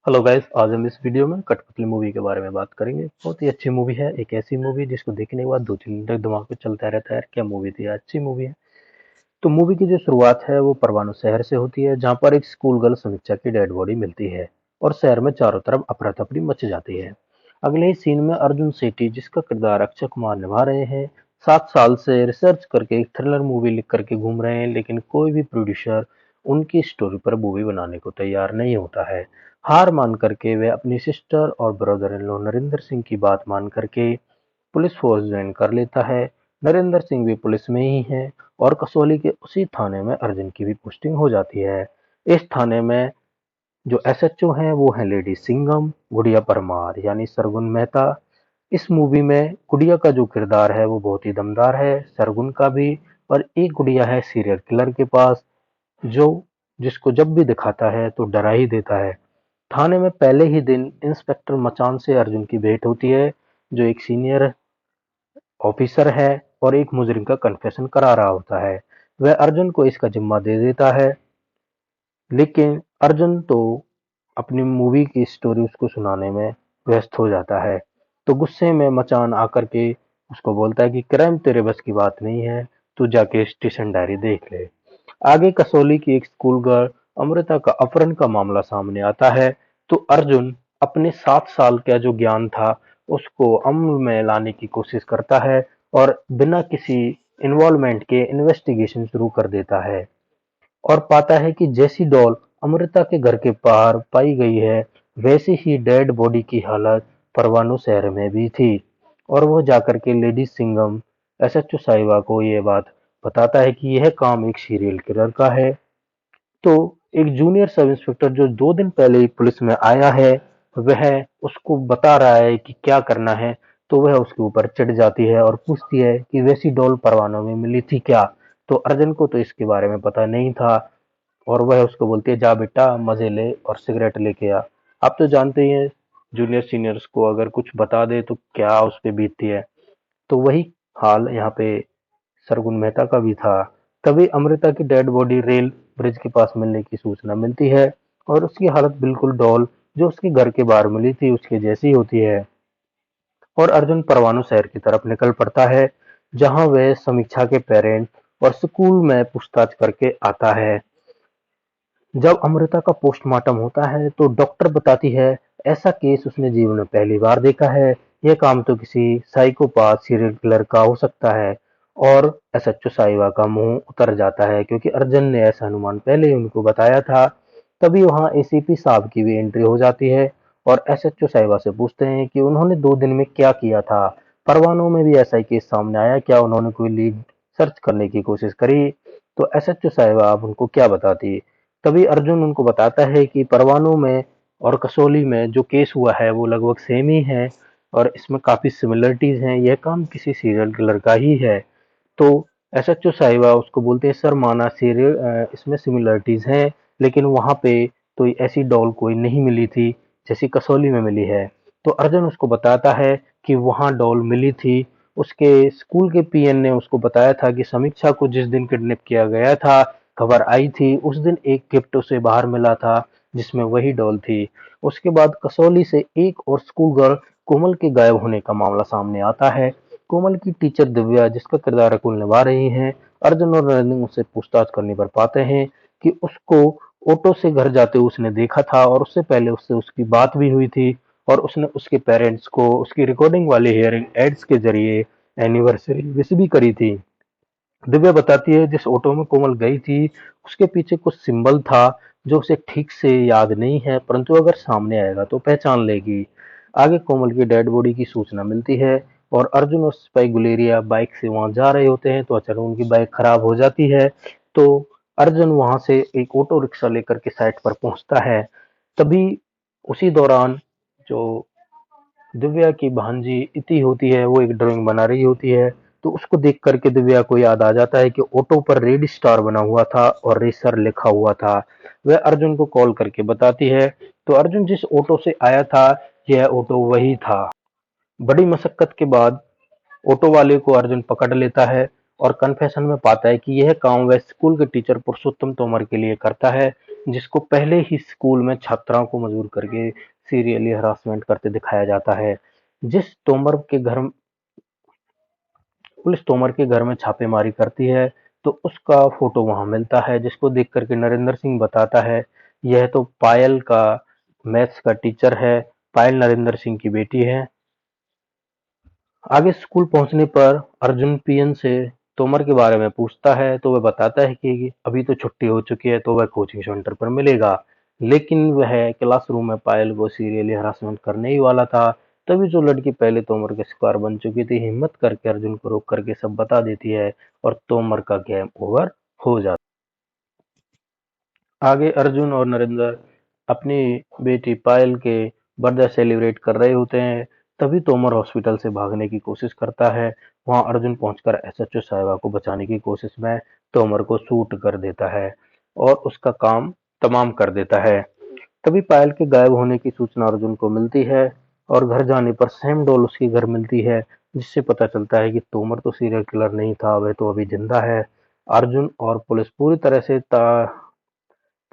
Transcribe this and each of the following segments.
Hello guys, आज हम इस वीडियो में कठपुतली मूवी के बारे में बात करेंगे। बहुत ही अच्छी मूवी है। एक ऐसी मूवी जिसको देखने के बाद 2-3 दिन तक दिमाग में चलता रहता है, यार क्या मूवी थी, अच्छी मूवी है। तो मूवी की जो शुरुआत है वो परवाणु शहर से होती है, जहाँ पर एक स्कूल गर्ल समीक्षा की डेड बॉडी मिलती है और शहर में चारों तरफ अफरा तफरी मच जाती है। अगले ही सीन में अर्जुन सेठी, जिसका किरदार अक्षय कुमार निभा रहे हैं, 7 साल से रिसर्च करके एक थ्रिलर मूवी लिख करके घूम रहे हैं, लेकिन कोई भी प्रोड्यूसर उनकी स्टोरी पर मूवी बनाने को तैयार नहीं होता है। हार मान करके वे अपनी सिस्टर और brother in law Narendra Singh की बात मान करके पुलिस फोर्स ज्वाइन कर लेता है। नरेंद्र सिंह भी पुलिस में ही है और कसौली के उसी थाने में अर्जुन की भी पोस्टिंग हो जाती है। इस थाने में जो एसएचओ हैं वो हैं लेडी सिंघम, गुड़िया परमार यानी सरगुन मेहता। इस मूवी में गुड़िया का जो किरदार है वो बहुत ही दमदार है, सरगुन का भी। और एक गुड़िया है सीरियल किलर के पास, जो जिसको जब भी दिखाता है तो डरा ही देता है। थाने में पहले ही दिन इंस्पेक्टर मचान से अर्जुन की भेंट होती है, जो एक सीनियर ऑफिसर है और एक मुजरिम का कन्फेशन करा रहा होता है। वह अर्जुन को इसका जिम्मा दे देता है, लेकिन अर्जुन तो अपनी मूवी की स्टोरी उसको सुनाने में व्यस्त हो जाता है। तो गुस्से में मचान आकर के उसको बोलता है कि क्राइम तेरे बस की बात नहीं है, तू जाके स्टेशन डायरी देख ले। आगे कसौली की एक स्कूल गर्ल अमृता का अपहरण का मामला सामने आता है। तो अर्जुन अपने 7 साल का जो ज्ञान था उसको अमल में लाने की कोशिश करता है और बिना किसी इन्वॉल्वमेंट के इन्वेस्टिगेशन शुरू कर देता है और पाता है कि जैसी डॉल अमृता के घर के बाहर पाई गई है, वैसी ही डेड बॉडी की हालत परवाणु शहर में भी थी। और वह जाकर के लेडी सिंघम एसएचओ साहिबा को ये बात बताता है कि यह काम एक सीरियल किलर का है। तो एक जूनियर सब इंस्पेक्टर जो 2 दिन पहले ही पुलिस में आया है, वह उसको बता रहा है कि क्या करना है। तो वह उसके ऊपर चढ़ जाती है और पूछती है कि वैसी डॉल परवानों में मिली थी क्या। तो अर्जुन को तो इसके बारे में पता नहीं था और वह उसको बोलती है, जा बेटा मजे ले और सिगरेट लेके आ। आप तो जानते ही हैं, जूनियर सीनियर्स को अगर कुछ बता दे तो क्या उस पे बीतती है। तो वही हाल यहाँ पे सरगुन मेहता का भी था। तभी अमृता की डेड बॉडी रेल ब्रिज के पास मिलने की सूचना मिलती है और उसकी हालत बिल्कुल डॉल जो उसके घर के बाहर मिली थी उसके जैसी होती है। और अर्जुन परवाणु शहर की तरफ निकल पड़ता है, जहां वह समीक्षा के पेरेंट और स्कूल में पूछताछ करके आता है। जब अमृता का पोस्टमार्टम होता है तो डॉक्टर बताती है ऐसा केस उसने जीवन में पहली बार देखा है। यह काम तो किसी साइकोपाथ सीरियल किलर का हो सकता है। और एसएचओ साहिबा का मुंह उतर जाता है क्योंकि अर्जुन ने ऐसा अनुमान पहले ही उनको बताया था। तभी वहां एसीपी साहब की भी एंट्री हो जाती है और एसएचओ साहिबा से पूछते हैं कि उन्होंने 2 दिन में क्या किया था। परवाणु में भी ऐसा ही केस सामने आया क्या, उन्होंने कोई लीड सर्च करने की कोशिश करी। तो एसएचओ साहिबा अब उनको क्या बताती। तभी अर्जुन उनको बताता है कि परवाणु में और कसौली में जो केस हुआ है वो लगभग सेम ही है और इसमें काफी सिमिलरिटीज हैं, यह काम किसी सीरियल किलर का ही है। तो एसएचओ साहिबा उसको बोलते हैं, सर माना सीरियल इसमें सिमिलरिटीज हैं, लेकिन वहां पे तो ऐसी डॉल कोई नहीं मिली थी जैसी कसौली में मिली है। तो अर्जुन उसको बताता है कि वहां डॉल मिली थी। उसके स्कूल के पीएन ने उसको बताया था कि समीक्षा को जिस दिन किडनैप किया गया था, खबर आई थी उस दिन एक गिफ्ट उसे बाहर मिला था जिसमें वही डॉल थी। उसके बाद कसौली से एक और स्कूल गर्ल कोमल के गायब होने का मामला सामने आता है। कोमल की टीचर दिव्या, जिसका किरदार रकुल निभा रही हैं, अर्जुन और नरेंद्र उससे पूछताछ करने पर पाते हैं कि उसको ऑटो से घर जाते हुए उसने देखा था और उससे पहले उससे उसकी बात भी हुई थी और उसने उसके पेरेंट्स को उसकी रिकॉर्डिंग वाले हियरिंग एड्स के जरिए एनिवर्सरी विश भी करी थी। दिव्या बताती है जिस ऑटो में कोमल गई थी उसके पीछे कुछ सिंबल था जो उसे ठीक से याद नहीं है, परंतु अगर सामने आएगा तो पहचान लेगी। आगे कोमल की डेड बॉडी की सूचना मिलती है और अर्जुन और सिपाही गुलेरिया बाइक से वहां जा रहे होते हैं तो अचानक उनकी बाइक खराब हो जाती है। तो अर्जुन वहां से एक ऑटो रिक्शा लेकर के साइट पर पहुंचता है। तभी उसी दौरान जो दिव्या की भांजी इति होती है वो एक ड्राइंग बना रही होती है। तो उसको देख करके दिव्या को याद आ जाता है कि ऑटो पर रेड स्टार बना हुआ था और रेसर लिखा हुआ था। वह अर्जुन को कॉल करके बताती है। तो अर्जुन जिस ऑटो से आया था यह ऑटो वही था। बड़ी मशक्कत के बाद ऑटो वाले को अर्जुन पकड़ लेता है और कन्फेशन में पाता है कि यह काम वह स्कूल के टीचर पुरुषोत्तम तोमर के लिए करता है, जिसको पहले ही स्कूल में छात्राओं को मजबूर करके सीरियली हरासमेंट करते दिखाया जाता है। जिस तोमर के घर पुलिस तोमर के घर में छापेमारी करती है तो उसका फोटो वहां मिलता है, जिसको देख करके नरेंद्र सिंह बताता है यह तो पायल का मैथ्स का टीचर है। पायल नरेंद्र सिंह की बेटी है। आगे स्कूल पहुंचने पर अर्जुन पीएन से तोमर के बारे में पूछता है तो वह बताता है कि अभी तो छुट्टी हो चुकी है तो वह कोचिंग सेंटर पर मिलेगा। लेकिन वह क्लासरूम में पायल को सीरियली हरासमेंट करने ही वाला था। तभी जो लड़की पहले तोमर के शिकार बन चुकी थी हिम्मत करके अर्जुन को रोक करके सब बता देती है और तोमर का गेम ओवर हो जाता है। आगे अर्जुन और नरेंद्र अपनी बेटी पायल के बर्थडे सेलिब्रेट कर रहे होते हैं। तभी तोमर हॉस्पिटल से भागने की कोशिश करता है। वहां अर्जुन पहुंचकर एसएचओ साहिबा को बचाने की कोशिश में तोमर को शूट कर देता है और उसका काम तमाम कर देता है। तभी पायल के गायब होने की सूचना अर्जुन को मिलती है और घर जाने पर सैम डोल उसके घर मिलती है, जिससे पता चलता है कि तोमर तो सीरियल किलर नहीं था, वह तो अभी जिंदा है। अर्जुन और पुलिस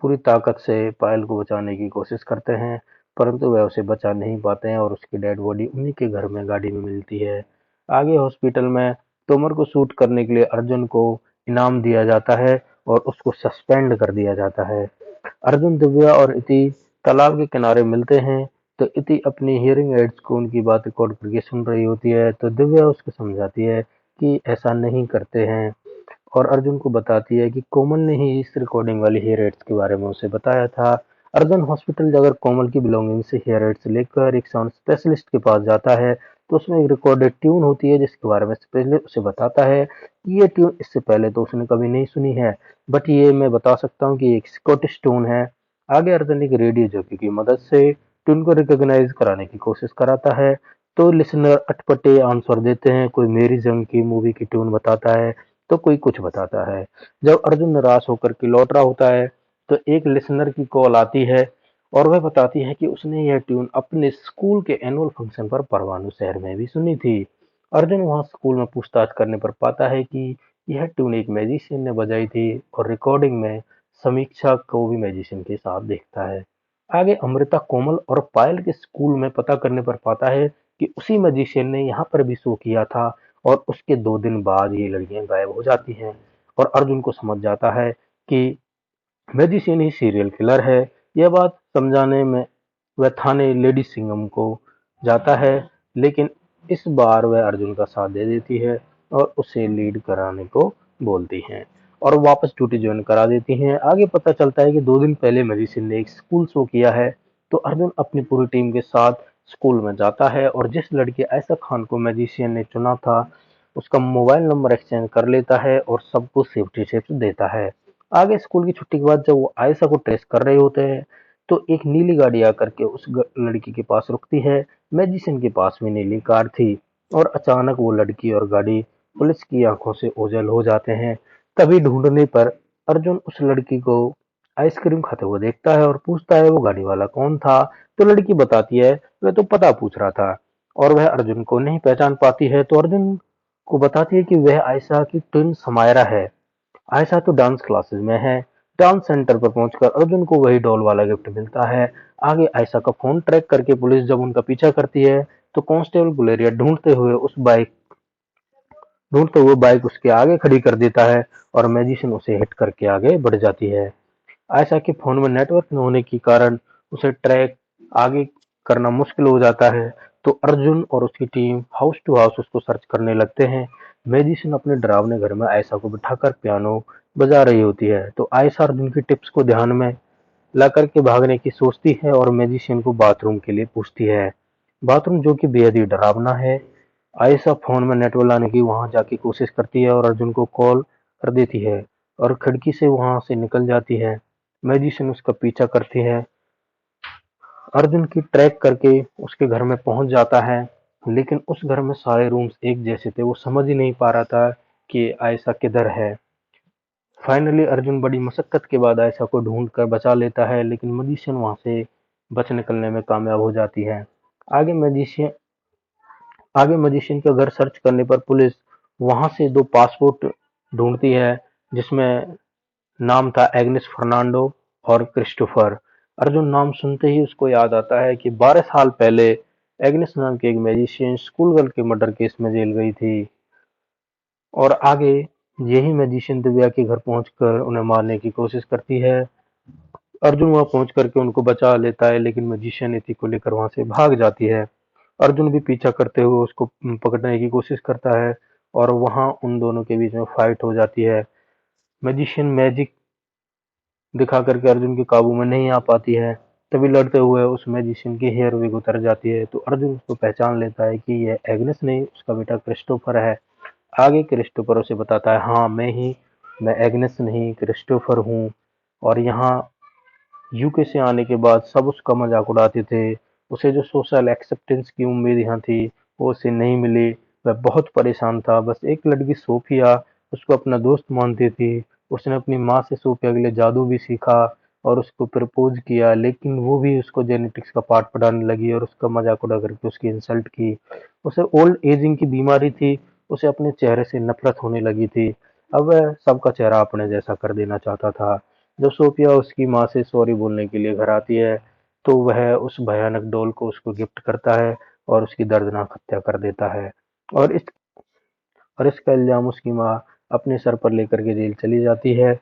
पूरी ताकत से पायल को बचाने की कोशिश करते हैं, परंतु वह उसे बचा नहीं पाते हैं और उसकी डेड बॉडी उन्हीं के घर में गाड़ी में मिलती है। आगे हॉस्पिटल में तोमर को शूट करने के लिए अर्जुन को इनाम दिया जाता है और उसको सस्पेंड कर दिया जाता है। अर्जुन, दिव्या और इति तालाब के किनारे मिलते हैं तो इति अपनी हियरिंग एड्स को उनकी बात रिकॉर्ड करके सुन रही होती है तो दिव्या उसको समझाती है कि ऐसा नहीं करते हैं और अर्जुन को बताती है कि कोमल ने ही इस रिकॉर्डिंग वाली हेयर एड्स के बारे में उसे बताया था। अर्जुन हॉस्पिटल जाकर कोमल की बिलोंगिंग से हेयर एड्स लेकर एक साउंड स्पेशलिस्ट के पास जाता है तो उसमें एक रिकॉर्डेड ट्यून होती है जिसके बारे में स्पेशलिस्ट उसे बताता है कि ये ट्यून इससे पहले तो उसने कभी नहीं सुनी है, बट ये मैं बता सकता हूँ कि एक स्कॉटिश ट्यून है। आगे अर्जुन एक रेडियो जॉकी की मदद से ट्यून को रिकॉग्नाइज कराने की कोशिश कराता है तो लिसनर अटपटे आंसर देते हैं, कोई मेरी जंग की मूवी की ट्यून बताता है तो कोई कुछ बताता है। जब अर्जुन निराश होकर के लौट रहा होता है तो एक लिसनर की कॉल आती है और वह बताती है कि उसने यह ट्यून अपने स्कूल के एनुअल फंक्शन पर परवाणु शहर में भी सुनी थी। अर्जुन वहां स्कूल में पूछताछ करने पर पाता है कि यह ट्यून एक मैजिशियन ने बजाई थी और रिकॉर्डिंग में समीक्षा को भी मैजिशियन के साथ देखता है। आगे अमृता कोमल और पायल के स्कूल में पता करने पर पाता है कि उसी मैजिशियन ने यहाँ पर भी शो किया था और उसके 2 दिन बाद ये लड़कियां गायब हो जाती हैं और अर्जुन को समझ जाता है कि मैजिशियन ही सीरियल किलर है। यह बात समझाने में वह थाने लेडी सिंघम को जाता है, लेकिन इस बार वह अर्जुन का साथ दे देती है और उसे लीड कराने को बोलती हैं और वापस ड्यूटी ज्वाइन करा देती हैं। आगे पता चलता है कि 2 दिन पहले मैजिशियन ने एक स्कूल शो किया है तो अर्जुन अपनी पूरी टीम के साथ स्कूल में जाता है और जिस लड़की आयशा खान को मैजिशियन ने चुना था उसका मोबाइल नंबर एक्सचेंज कर लेता है और सबको सेफ्टी टिप्स देता है। आगे स्कूल की छुट्टी के बाद जब वो आयशा को ट्रेस कर रहे होते हैं तो एक नीली गाड़ी आकर के उस लड़की के पास रुकती है। मैजिशियन के पास भी नीली कार थी और अचानक वो लड़की और गाड़ी पुलिस की आंखों से ओझल हो जाते हैं। तभी ढूंढने पर अर्जुन उस लड़की को आइसक्रीम खाते हुए देखता है और पूछता है वो गाड़ी वाला कौन था तो लड़की बताती है वह तो पता पूछ रहा था और वह अर्जुन को नहीं पहचान पाती है तो अर्जुन को बताती है कि वह आयशा की ट्विन समायरा है। आयशा तो डांस क्लासेस में है। डांस सेंटर पर पहुंचकर अर्जुन को वही डॉल वाला गिफ्ट मिलता है। आगे आयशा का फोन ट्रैक करके पुलिस जब उनका पीछा करती है तो कांस्टेबल गुलेरिया ढूंढते हुए बाइक उसके आगे खड़ी कर देता है और मैजिशियन उसे हिट करके आगे बढ़ जाती है। आयशा के फोन में नेटवर्क न होने के कारण उसे ट्रैक आगे करना मुश्किल हो जाता है तो अर्जुन और उसकी टीम हाउस टू हाउस उसको सर्च करने लगते हैं। मैजिशियन अपने डरावने घर में आयशा को बिठाकर पियानो बजा रही होती है तो आयशा अर्जुन की टिप्स को ध्यान में ला करके भागने की सोचती है और मैजिशियन को बाथरूम के लिए पूछती है। बाथरूम जो कि बेहद ही डरावना है। आयशा फोन में नेटवर्क लाने की वहां जाके कोशिश करती है और अर्जुन को कॉल कर देती है और खिड़की से वहां से निकल जाती है। मैजिशियन उसका पीछा करती है। अर्जुन की ट्रैक करके उसके घर में पहुंच जाता है, लेकिन उस घर में सारे रूम्स एक जैसे थे। वो समझ ही नहीं पा रहा था कि आयशा किधर है। फाइनली अर्जुन बड़ी मशक्कत के बाद आयशा को ढूंढ कर बचा लेता है, लेकिन मैजिशियन वहां से बच निकलने में कामयाब हो जाती है। आगे मैजिशियन आगे मैजिशियन का घर सर्च करने पर पुलिस वहां से 2 पासपोर्ट ढूंढती है जिसमें नाम था एग्नेस फर्नांडो और क्रिस्टोफर। अर्जुन नाम सुनते ही उसको याद आता है कि 12 साल पहले एग्नेस नाम की एक मैजिशियन स्कूल गर्ल के मर्डर केस में जेल गई थी, और आगे यही मैजिशियन दिव्या के घर पहुंचकर उन्हें मारने की कोशिश करती है। अर्जुन वहां पहुंच करके उनको बचा लेता है, लेकिन मैजिशियन इति को लेकर वहां से भाग जाती है। अर्जुन भी पीछा करते हुए उसको पकड़ने की कोशिश करता है, और वहां उन दोनों के बीच में फाइट हो जाती है। मैजिशियन मैजिक दिखा करके अर्जुन के काबू में नहीं आ पाती है। तभी लड़ते हुए उस मैजिशियन की हेयर विग उतर जाती है, तो अर्जुन उसको पहचान लेता है कि यह एग्नेस नहीं, उसका बेटा क्रिस्टोफर है। आगे क्रिस्टोफर उसे बताता है, हाँ मैं एग्नेस नहीं क्रिस्टोफर हूँ। और यहाँ यूके से आने के बाद सब उसका मजाक उड़ाते थे। उसे जो सोशल एक्सेप्टेंस की उम्मीद यहाँ थी, वो उसे नहीं मिली। वह बहुत परेशान था। बस एक लड़की सोफिया उसको अपना दोस्त मानती थी। उसने अपनी माँ से सोफिया के लिए जादू भी सीखा और उसको प्रपोज किया, लेकिन वो भी उसको जेनेटिक्स का पाठ पढ़ाने लगी और उसका मजाक उड़ा करके उसकी इंसल्ट की। उसे ओल्ड एजिंग की बीमारी थी। उसे अपने चेहरे से नफरत होने लगी थी। अब वह सबका चेहरा अपने जैसा कर देना चाहता था। जब सोफिया उसकी माँ से सॉरी बोलने के लिए घर आती है, तो वह उस भयानक डॉल को उसको गिफ्ट करता है और उसकी दर्दनाक हत्या कर देता है। और इस और इसका इल्जाम उसकी माँ अपने सर पर लेकर के जेल चली जाती है।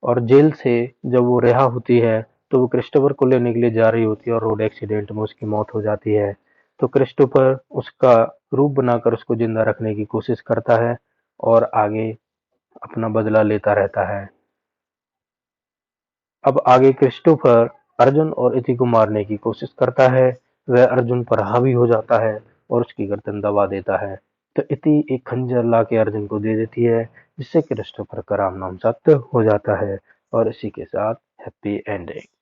और जेल से जब वो रिहा होती है, तो वो क्रिस्टोफर को लेने के लिए जा रही होती है, और रोड एक्सीडेंट में उसकी मौत हो जाती है। तो क्रिस्टोफर उसका रूप बनाकर उसको जिंदा रखने की कोशिश करता है और आगे अपना बदला लेता रहता है। अब आगे क्रिस्टोफर अर्जुन और इति को मारने की कोशिश करता है। वह अर्जुन पर हावी हो जाता है और उसकी गर्दन दबा देता है। तो इति एक खंजर लाके अर्जुन को दे देती है, जिससे क्रिस्टोफर का राम नाम सत्य हो जाता है। और इसी के साथ हैप्पी एंडिंग।